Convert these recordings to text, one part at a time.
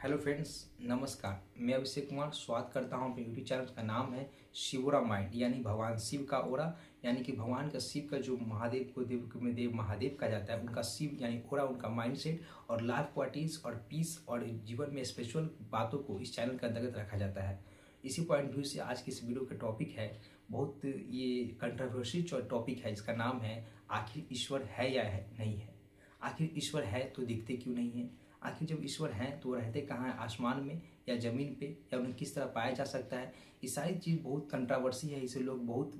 Hello friends, नमस्कार। मैं अभिषेक कुमार स्वागत करता हूं अपने यूट्यूब चैनल का नाम है शिवोरा माइंड, यानी भगवान शिव का ओरा। यानी कि भगवान का शिव का जो महादेव को देव महादेव कहा जाता है, उनका शिव यानी ओरा, उनका माइंडसेट और लाइफ क्वालिटीज और पीस और जीवन में स्पिरिचुअल बातों को इस चैनल के अंतर्गत रखा जाता है। इसी पॉइंट व्यू से आज की इस वीडियो का टॉपिक है, बहुत ये कंट्रोवर्शियल टॉपिक है, जिसका नाम है आखिर ईश्वर है या नहीं है। आखिर ईश्वर है तो दिखते क्यों नहीं है? आखिर जब ईश्वर हैं तो रहते कहाँ हैं, आसमान में या ज़मीन पे, या उन्हें किस तरह पाया जा सकता है? ये सारी चीज़ बहुत कंट्रोवर्सी है। इसे लोग बहुत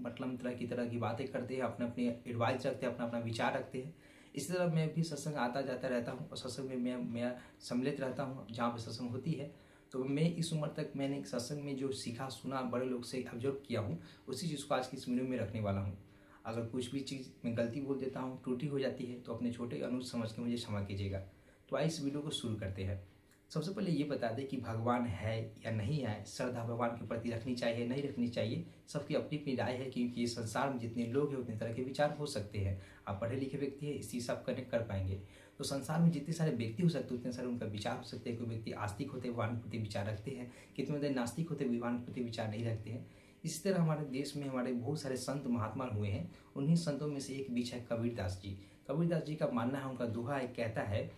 तरह की बातें करते हैं, अपने अपने एडवाइस रखते हैं, अपना अपना विचार रखते हैं। इसी तरह मैं भी सत्संग आता जाता रहता हूँ और सत्संग में मैं सम्मिलित रहता हूँ जहाँ पर सत्संग होती है। तो मैं इस उम्र तक मैंने सत्संग में जो सीखा सुना, बड़े लोग से ऑब्जर्व किया हूँ, उसी चीज़ को आज की इस वीडियो में रखने वाला हूँ। अगर कुछ भी चीज़ मैं गलती बोल देता हूँ, त्रुटि हो जाती है, तो अपने छोटे अनुज समझ के मुझे क्षमा कीजिएगा। तो आइए इस वीडियो को शुरू करते हैं। सबसे पहले ये बता दें कि भगवान है या नहीं है। श्रद्धा भगवान के प्रति रखनी चाहिए नहीं रखनी चाहिए, सबकी अपनी अपनी राय है, क्योंकि इस संसार में जितने लोग हैं उतने तरह के विचार हो सकते हैं। आप पढ़े लिखे व्यक्ति हैं, इसी सब कनेक्ट कर पाएंगे। तो संसार में जितने सारे व्यक्ति हो सकते हैं उतने सारे उनका विचार हो सकते हैं। कोई व्यक्ति आस्तिक होते भगवान के प्रति विचार रखते हैं, कितने बड़े नास्तिक होते भगवान के प्रति विचार नहीं रखते हैं। इसी तरह हमारे देश में हमारे बहुत सारे संत महात्मा हुए हैं। उन्हीं संतों में से एक बीच है कबीरदास जी। कबीरदास जी का मानना है, उनका दोहा एक कहता है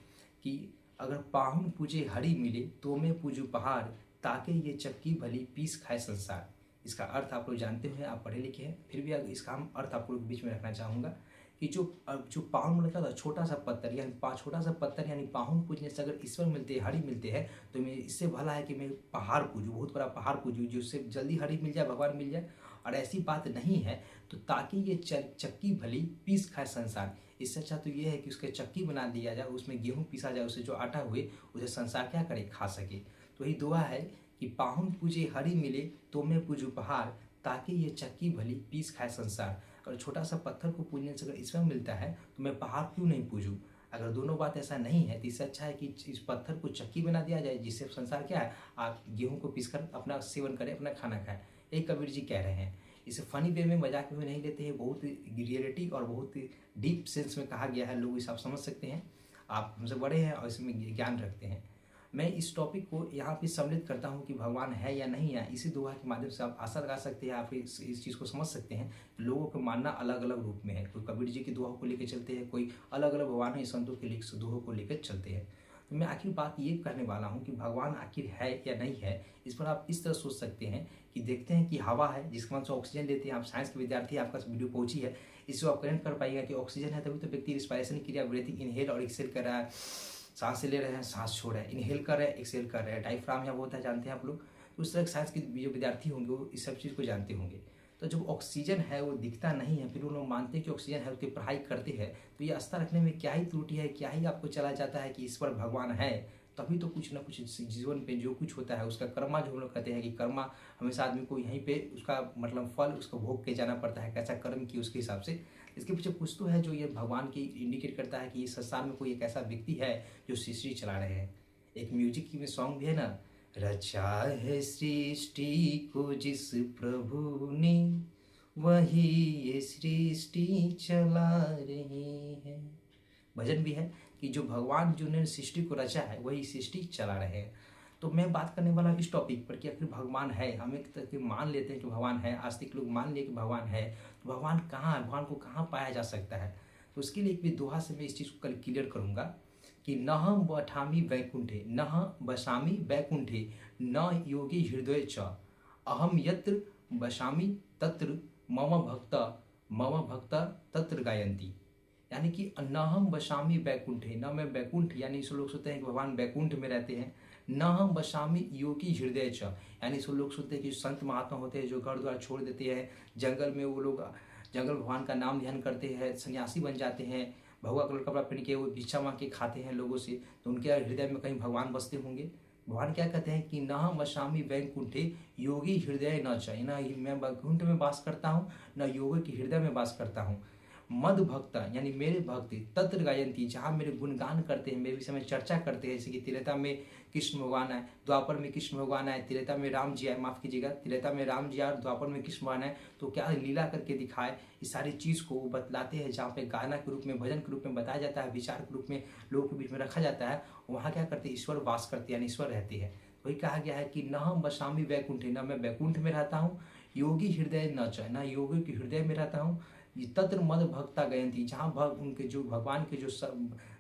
कि अगर पाहुन पूजे हरि मिले तो मैं पूजू पहाड़, ताके ये चक्की भली पीस खाए संसार। इसका अर्थ आप लोग जानते हैं, आप पढ़े लिखे हैं, फिर भी इसका हम अर्थ आप लोग के बीच में रखना चाहूँगा कि जो पाहुन मतलब था छोटा सा पत्थर, यानी छोटा सा पत्थर, यानी पाहुन पूजने से अगर ईश्वर मिलते हैं, हरि मिलते हैं, तो मैं इससे भला है कि मैं पहाड़ पूजूँ, बहुत बड़ा पहाड़ पूजूँ, जिससे जल्दी हरि मिल जाए, भगवान मिल जाए। और ऐसी बात नहीं है तो ताकि ये चक्की भली पीस खाए संसार। इससे अच्छा तो ये है कि उसके चक्की बना दिया जाए, उसमें गेहूँ पीसा जाए, उससे जो आटा हुए उसे संसार क्या करे, खा सके। तो यही दुआ है कि पाहुन पूजे हरि मिले तो मैं पूजू पहाड़, ताकि ये चक्की भली पीस खाए संसार। अगर छोटा सा पत्थर को पूजने से अगर ईश्वर मिलता है तो मैं पहाड़ क्यों नहीं पूजूं? अगर दोनों बात ऐसा नहीं है तो इससे अच्छा है कि इस पत्थर को चक्की बना दिया जाए, जिससे संसार क्या है, आप गेहूं को पीसकर अपना सेवन करें, अपना खाना खाएं। यही कबीर जी कह रहे हैं। इसे फनी वे में, मजाक में नहीं लेते हैं, बहुत रियलिटी और बहुत डीप सेंस में कहा गया है। लोग इसे आप समझ सकते हैं, आप हमसे बड़े हैं और इसमें ज्ञान रखते हैं। मैं इस टॉपिक को यहाँ पे सम्मिलित करता हूँ कि भगवान है या नहीं है। इसी दुआ के माध्यम से आप आशा लगा सकते हैं, आप इस चीज़ को समझ सकते हैं। लोगों को मानना अलग अलग रूप में है। कोई कबीर जी की दुआ को लेकर चलते हैं, कोई अलग अलग भगवान संतों के दुआ को लेकर चलते हैं। तो मैं आखिर बात ये करने वाला हूँ कि भगवान आखिर है या नहीं है। इस पर आप इस तरह सोच सकते हैं कि देखते हैं कि हवा है जिसके मन से ऑक्सीजन लेते हैं। आप साइंस के विद्यार्थी, आपका वीडियो पहुंची है, इससे आप कनेक्ट कर पाएंगे कि ऑक्सीजन है तभी तो व्यक्ति रिस्पायरेशन क्रिया, ब्रीथिंग, इनहेल और एक्सेल कर रहा है, सांस ले रहे हैं, सांस छोड़ रहे हैं, इनहेल कर रहे हैं, एक्सेल कर रहे हैं। डायफ्राम यहाँ होता है, जानते हैं आप लोग। तो उस तरह साइंस के जो विद्यार्थी होंगे वो इस सब चीज़ को जानते होंगे। तो जब ऑक्सीजन है वो दिखता नहीं है, फिर वो लोग मानते हैं कि ऑक्सीजन है, उसकी पढ़ाई करते हैं, तो ये आस्था रखने में क्या ही त्रुटि है, क्या ही आपको चला जाता है कि ईश्वर भगवान है। तभी तो कुछ ना कुछ जीवन पे जो कुछ होता है उसका कर्मा, जो हम लोग कहते हैं कि कर्मा, हमेशा आदमी को यहीं पे उसका मतलब फल उसको भोग के जाना पड़ता है, कैसा कर्म किया उसके हिसाब से। इसके पीछे कुछ तो है जो ये भगवान की इंडिकेट करता है कि इस संसार में कोई एक ऐसा व्यक्ति है जो सृष्टि चला रहे हैं। एक म्यूजिक की में सॉन्ग भी है ना, रचा है सृष्टि को जिस प्रभु ने, वही ये सृष्टि चला रहे हैं। भजन भी है कि जो भगवान जो ने सृष्टि को रचा है वही सृष्टि चला रहे हैं। तो मैं बात करने वाला इस टॉपिक पर कि आखिर भगवान है। हम एक तरह के मान लेते हैं कि भगवान है, आस्तिक लोग मान लिए कि भगवान है, तो भगवान कहाँ है, भगवान को कहाँ पाया जा सकता है? तो उसके लिए एक भी दोहा से मैं इस चीज़ को कल क्लियर करूँगा कि नह बठामी वैकुंठे, नह बसामी वैकुंठे, न योगी हृदय च, अहम यत्र बसामी तत्र मम भक्त तत्र गायंती। यानी कि न हम बसामी बैकुंठे, न मैं बैकुंठ, यानी इस लोग सोचते हैं कि भगवान बैकुंठ में रहते हैं। न हम बसामी योगी हृदय च, यानी इस लोग सोचते हैं कि संत महात्मा होते हैं जो घर द्वार छोड़ देते हैं, जंगल में वो लोग जंगल भगवान का नाम ध्यान करते हैं, सन्यासी बन जाते हैं, भगवा कलर कपड़ा पहन के वो भिक्षा मांग के खाते हैं लोगों से, तो उनके हृदय में कहीं भगवान बसते होंगे। भगवान क्या कहते हैं कि न हम बसामी वैकुंठे योगी हृदय न च, न मैं वैकुंठ में वास करता हूँ, न योगी के हृदय में वास करता हूँ। मद भक्त यानी मेरे भक्ति तत्र गायंती, जहाँ मेरे गुणगान करते हैं, मेरे विषय में चर्चा करते हैं। जैसे कि त्रेता में कृष्ण भगवान आए, द्वापर में कृष्ण भगवान आए, त्रेता में राम जी आए, माफ कीजिएगा, त्रेता में राम जी आए और द्वापर में कृष्ण भगवान आए, तो क्या लीला करके दिखाए, इस सारी चीज़ को वो बतलाते हैं। जहाँ पे गाना के रूप में, भजन के रूप में बताया जाता है, विचार के रूप में लोगों के बीच में रखा जाता है, वहाँ क्या करते हैं, ईश्वर वास करते हैं, यानी ईश्वर रहते हैं। वही कहा गया है कि न हम बसामी वैकुंठ, न मैं वैकुंठ में रहता हूँ, योगी हृदय न च, न योगी के हृदय में रहता हूँ, तत्र मद भक्ता गयंती, जहाँ उनके जो भगवान के जो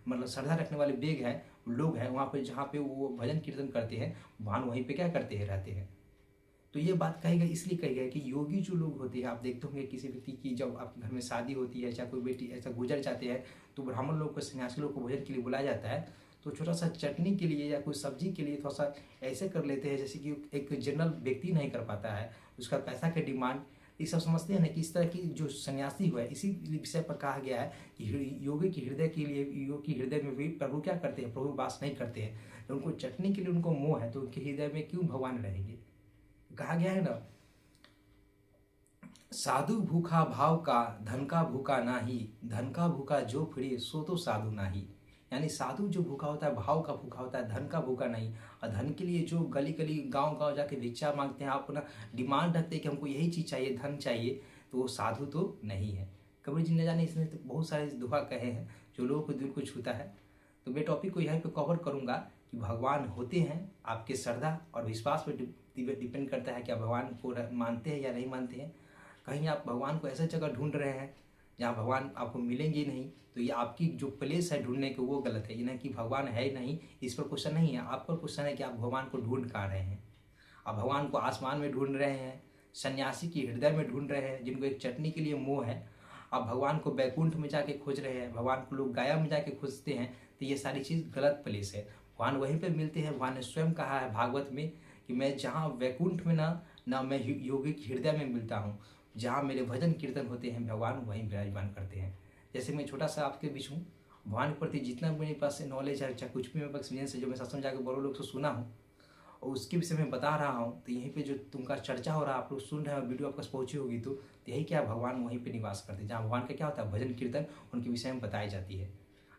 मतलब श्रद्धा रखने वाले बेग हैं, लोग हैं, वहाँ पे जहाँ पे वो भजन कीर्तन करते हैं, भगवान वहीं पे क्या करते हैं, रहते हैं। तो ये बात कही गई, इसलिए कही गई कि योगी जो लोग होते हैं, आप देखते होंगे किसी व्यक्ति की जब आपके घर में शादी होती है, चाहे कोई बेटी ऐसा गुजर जाते हैं, तो ब्राह्मण लोग को, सन्यासी लोग को भोजन के लिए बुलाया जाता है, तो छोटा सा चटनी के लिए या कोई सब्जी के लिए थोड़ा सा ऐसे कर लेते हैं जैसे कि एक जनरल व्यक्ति नहीं कर पाता है, उसका पैसा का डिमांड, ये सब समझते हैं ना कि इस तरह की जो सन्यासी हुआ है, इसी विषय पर कहा गया है कि योगी की हृदय के लिए, योग की हृदय में भी प्रभु क्या करते हैं, प्रभु वास नहीं करते हैं। तो उनको चटनी के लिए उनको मोह है, तो उनके हृदय में क्यों भगवान रहेंगे। कहा गया है ना, साधु भूखा भाव का, धन का भूखा नाही, धन का भूखा जो फिरे सो तो साधु नाही। यानी साधु जो भूखा होता है, भाव का भूखा होता है, धन का भूखा नहीं। और धन के लिए जो गली गली गांव गांव जाके भिक्षा मांगते हैं, आप अपना डिमांड रखते हैं कि हमको यही चीज़ चाहिए, धन चाहिए, तो वो साधु तो नहीं है। कबीर जी ने जाने इसने तो बहुत सारे दोहा कहे हैं जो लोगों को दिल को छूता है। तो मैं टॉपिक को यहीं पे कवर करूँगा कि भगवान होते हैं, आपके श्रद्धा और विश्वास पर डिपेंड करता है कि आप भगवान को मानते हैं या नहीं मानते हैं। कहीं आप भगवान को ऐसा जगह ढूंढ रहे हैं जहाँ भगवान आपको मिलेंगे नहीं, तो ये आपकी जो प्लेस है ढूंढने के, वो गलत है। ये नहीं कि भगवान है ही नहीं, इस पर क्वेश्चन नहीं है, आपका क्वेश्चन है कि आप भगवान को ढूंढ कहाँ रहे हैं। आप भगवान को आसमान में ढूंढ रहे हैं, सन्यासी की हृदय में ढूंढ रहे हैं, जिनको एक चटनी के लिए मोह है। आप भगवान को बैकुंठ में जाके खोज रहे हैं, भगवान को लोग गाया में जाके खोजते हैं, तो ये सारी चीज़ गलत प्लेस है। भगवान वहीं पर मिलते हैं। भगवान ने स्वयं कहा है भागवत में कि मैं जहाँ वैकुंठ में ना मैं योगी की हृदय में मिलता हूँ, जहाँ मेरे भजन कीर्तन होते हैं, भगवान वहीं विराजमान करते हैं। जैसे मैं छोटा सा आपके बीच हूँ, भगवान के प्रति जितना मेरे पास नॉलेज है, चाहे कुछ भी मेरे पास एक्सपीरियंस है, जो मैं सत्संग जाकर बड़ों लोग से सुना हूँ और उसके विषय में बता रहा हूँ, तो यहीं पे जो तुमका चर्चा हो रहा है, आप लोग सुन रहे हो, वीडियो आपके पास पहुँची होगी, तो यही क्या, भगवान वहीं पे निवास करते हैं, जहाँ भगवान का क्या होता है, भजन कीर्तन उनके विषय में बताई जाती है।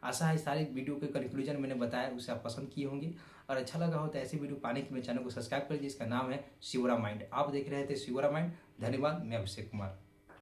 आशा है सारी वीडियो के कंक्लूजन मैंने बताया उसे आप पसंद किए होंगे, और अच्छा लगा हो तो ऐसे वीडियो पाने के लिए चैनल को सब्सक्राइब कर लीजिए। इसका नाम है शिवोरा माइंड। आप देख रहे थे शिवोरा माइंड। धन्यवाद। मैं अभिषेक कुमार।